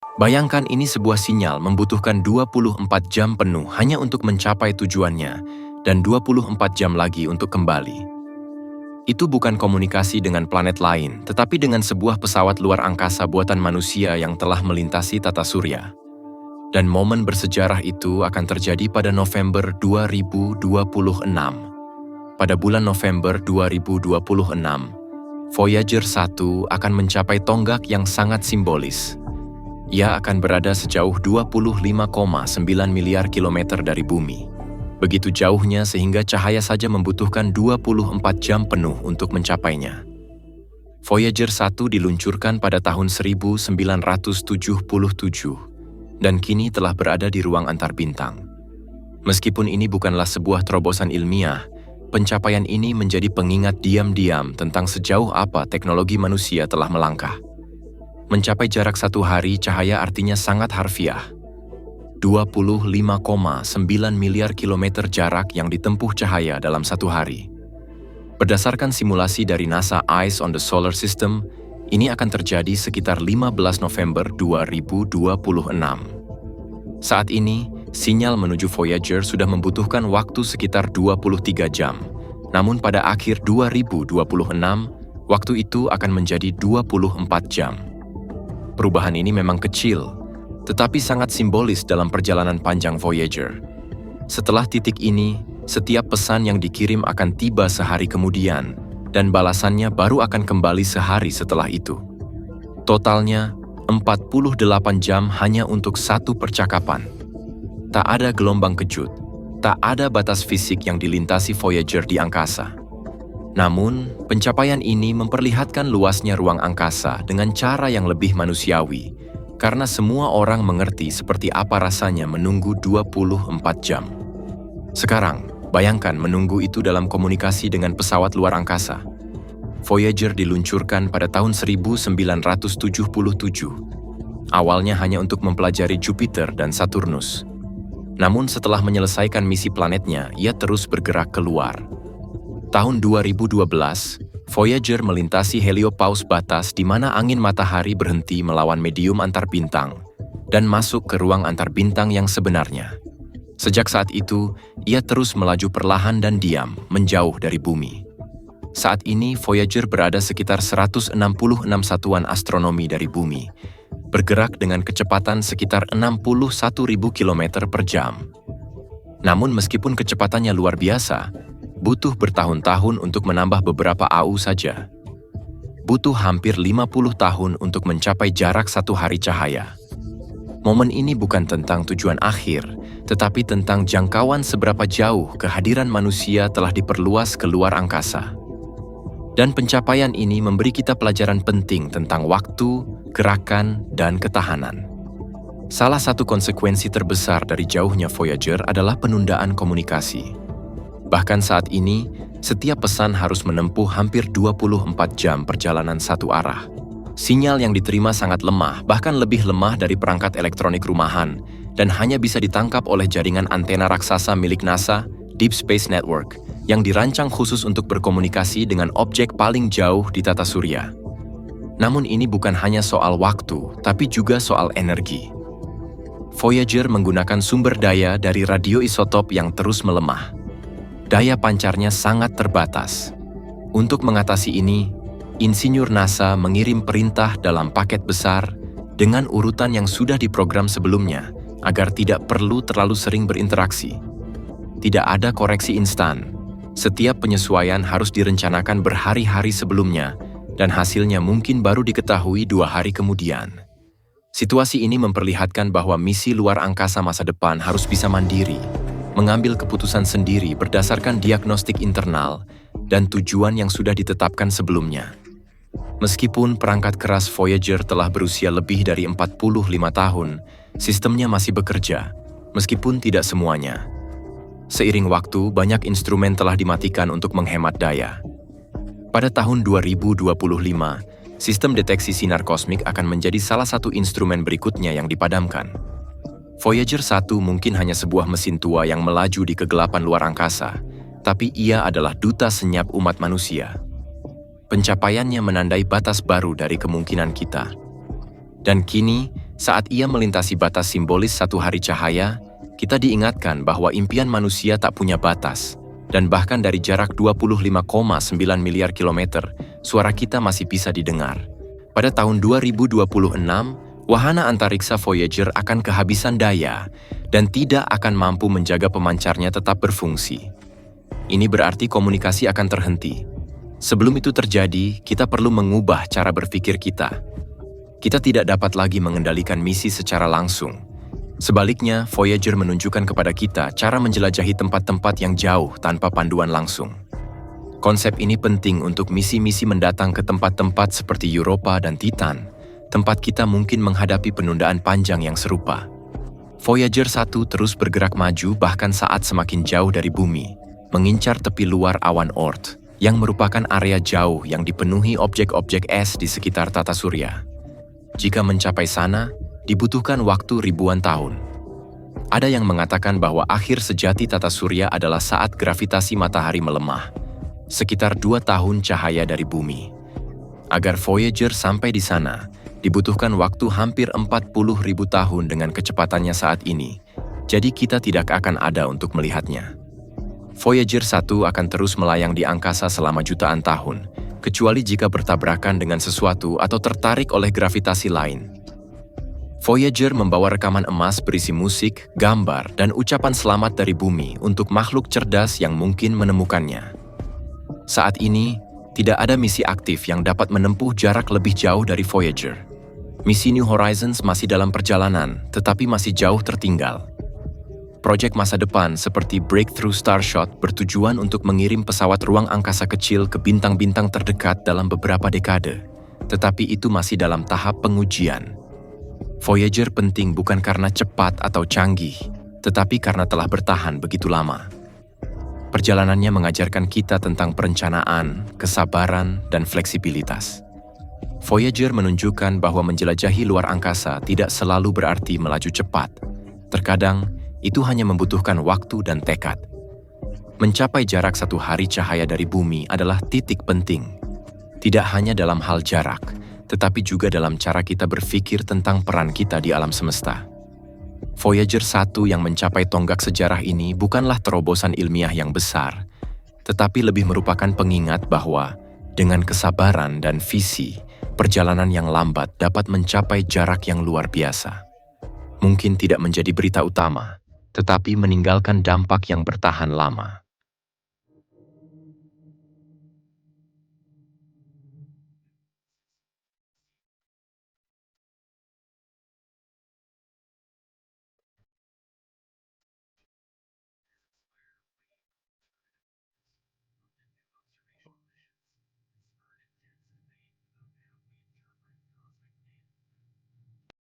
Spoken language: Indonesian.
Bayangkan ini sebuah sinyal membutuhkan 24 jam penuh hanya untuk mencapai tujuannya dan 24 jam lagi untuk kembali. Itu bukan komunikasi dengan planet lain, tetapi dengan sebuah pesawat luar angkasa buatan manusia yang telah melintasi tata surya. Dan momen bersejarah itu akan terjadi pada November 2026. Pada bulan November 2026, Voyager 1 akan mencapai tonggak yang sangat simbolis. Ia akan berada sejauh 25,9 miliar kilometer dari bumi. Begitu jauhnya sehingga cahaya saja membutuhkan 24 jam penuh untuk mencapainya. Voyager 1 diluncurkan pada tahun 1977 dan kini telah berada di ruang antar bintang. Meskipun ini bukanlah sebuah terobosan ilmiah, pencapaian ini menjadi pengingat diam-diam tentang sejauh apa teknologi manusia telah melangkah. Mencapai jarak 1 hari cahaya artinya sangat harfiah. 25,9 miliar kilometer jarak yang ditempuh cahaya dalam 1 hari. Berdasarkan simulasi dari NASA Eyes on the Solar System, ini akan terjadi sekitar 15 November 2026. Saat ini, sinyal menuju Voyager sudah membutuhkan waktu sekitar 23 jam. Namun pada akhir 2026, waktu itu akan menjadi 24 jam. Perubahan ini memang kecil, tetapi sangat simbolis dalam perjalanan panjang Voyager. Setelah titik ini, setiap pesan yang dikirim akan tiba sehari kemudian, dan balasannya baru akan kembali sehari setelah itu. Totalnya, 48 jam hanya untuk satu percakapan. Tak ada gelombang kejut, tak ada batas fisik yang dilintasi Voyager di angkasa. Namun, pencapaian ini memperlihatkan luasnya ruang angkasa dengan cara yang lebih manusiawi, karena semua orang mengerti seperti apa rasanya menunggu 24 jam. Sekarang, bayangkan menunggu itu dalam komunikasi dengan pesawat luar angkasa. Voyager diluncurkan pada tahun 1977. Awalnya hanya untuk mempelajari Jupiter dan Saturnus. Namun setelah menyelesaikan misi planetnya, ia terus bergerak keluar. Tahun 2012, Voyager melintasi heliopause batas di mana angin matahari berhenti melawan medium antar bintang dan masuk ke ruang antar bintang yang sebenarnya. Sejak saat itu, ia terus melaju perlahan dan diam, menjauh dari bumi. Saat ini, Voyager berada sekitar 166 satuan astronomi dari bumi, bergerak dengan kecepatan sekitar 61.000 km per jam. Namun meskipun kecepatannya luar biasa, butuh bertahun-tahun untuk menambah beberapa AU saja. Butuh hampir 50 tahun untuk mencapai jarak 1 hari cahaya. Momen ini bukan tentang tujuan akhir, tetapi tentang jangkauan seberapa jauh kehadiran manusia telah diperluas ke luar angkasa. Dan pencapaian ini memberi kita pelajaran penting tentang waktu, gerakan, dan ketahanan. Salah satu konsekuensi terbesar dari jauhnya Voyager adalah penundaan komunikasi. Bahkan saat ini, setiap pesan harus menempuh hampir 24 jam perjalanan satu arah. Sinyal yang diterima sangat lemah, bahkan lebih lemah dari perangkat elektronik rumahan, dan hanya bisa ditangkap oleh jaringan antena raksasa milik NASA, Deep Space Network, yang dirancang khusus untuk berkomunikasi dengan objek paling jauh di tata surya. Namun ini bukan hanya soal waktu, tapi juga soal energi. Voyager menggunakan sumber daya dari radioisotop yang terus melemah. Daya pancarnya sangat terbatas. Untuk mengatasi ini, insinyur NASA mengirim perintah dalam paket besar dengan urutan yang sudah diprogram sebelumnya agar tidak perlu terlalu sering berinteraksi. Tidak ada koreksi instan. Setiap penyesuaian harus direncanakan berhari-hari sebelumnya dan hasilnya mungkin baru diketahui 2 hari kemudian. Situasi ini memperlihatkan bahwa misi luar angkasa masa depan harus bisa mandiri, mengambil keputusan sendiri berdasarkan diagnostik internal dan tujuan yang sudah ditetapkan sebelumnya. Meskipun perangkat keras Voyager telah berusia lebih dari 45 tahun, sistemnya masih bekerja, meskipun tidak semuanya. Seiring waktu, banyak instrumen telah dimatikan untuk menghemat daya. Pada tahun 2025, sistem deteksi sinar kosmik akan menjadi salah satu instrumen berikutnya yang dipadamkan. Voyager 1 mungkin hanya sebuah mesin tua yang melaju di kegelapan luar angkasa, tapi ia adalah duta senyap umat manusia. Pencapaiannya menandai batas baru dari kemungkinan kita. Dan kini, Saat ia melintasi batas simbolis satu hari cahaya, kita diingatkan bahwa impian manusia tak punya batas, dan bahkan dari jarak 25,9 miliar kilometer, suara kita masih bisa didengar. Pada tahun 2026, wahana antariksa Voyager akan kehabisan daya dan tidak akan mampu menjaga pemancarnya tetap berfungsi. Ini berarti komunikasi akan terhenti. Sebelum itu terjadi, kita perlu mengubah cara berpikir kita. Kita tidak dapat lagi mengendalikan misi secara langsung. Sebaliknya, Voyager menunjukkan kepada kita cara menjelajahi tempat-tempat yang jauh tanpa panduan langsung. Konsep ini penting untuk misi-misi mendatang ke tempat-tempat seperti Europa dan Titan, tempat kita mungkin menghadapi penundaan panjang yang serupa. Voyager 1 terus bergerak maju bahkan saat semakin jauh dari bumi, mengincar tepi luar awan Oort, yang merupakan area jauh yang dipenuhi objek-objek es di sekitar tata surya. Jika mencapai sana, dibutuhkan waktu ribuan tahun. Ada yang mengatakan bahwa akhir sejati tata surya adalah saat gravitasi matahari melemah, sekitar 2 tahun cahaya dari bumi. Agar Voyager sampai di sana, dibutuhkan waktu hampir 40.000 tahun dengan kecepatannya saat ini, jadi kita tidak akan ada untuk melihatnya. Voyager 1 akan terus melayang di angkasa selama jutaan tahun, kecuali jika bertabrakan dengan sesuatu atau tertarik oleh gravitasi lain. Voyager membawa rekaman emas berisi musik, gambar, dan ucapan selamat dari bumi untuk makhluk cerdas yang mungkin menemukannya. Saat ini, tidak ada misi aktif yang dapat menempuh jarak lebih jauh dari Voyager. Misi New Horizons masih dalam perjalanan, tetapi masih jauh tertinggal. Proyek masa depan seperti Breakthrough Starshot bertujuan untuk mengirim pesawat ruang angkasa kecil ke bintang-bintang terdekat dalam beberapa dekade, tetapi itu masih dalam tahap pengujian. Voyager penting bukan karena cepat atau canggih, tetapi karena telah bertahan begitu lama. Perjalanannya mengajarkan kita tentang perencanaan, kesabaran, dan fleksibilitas. Voyager menunjukkan bahwa menjelajahi luar angkasa tidak selalu berarti melaju cepat. Terkadang, itu hanya membutuhkan waktu dan tekad. Mencapai jarak 1 hari cahaya dari bumi adalah titik penting. Tidak hanya dalam hal jarak, tetapi juga dalam cara kita berpikir tentang peran kita di alam semesta. Voyager 1 yang mencapai tonggak sejarah ini bukanlah terobosan ilmiah yang besar, tetapi lebih merupakan pengingat bahwa dengan kesabaran dan visi, perjalanan yang lambat dapat mencapai jarak yang luar biasa. Mungkin tidak menjadi berita utama, tetapi meninggalkan dampak yang bertahan lama.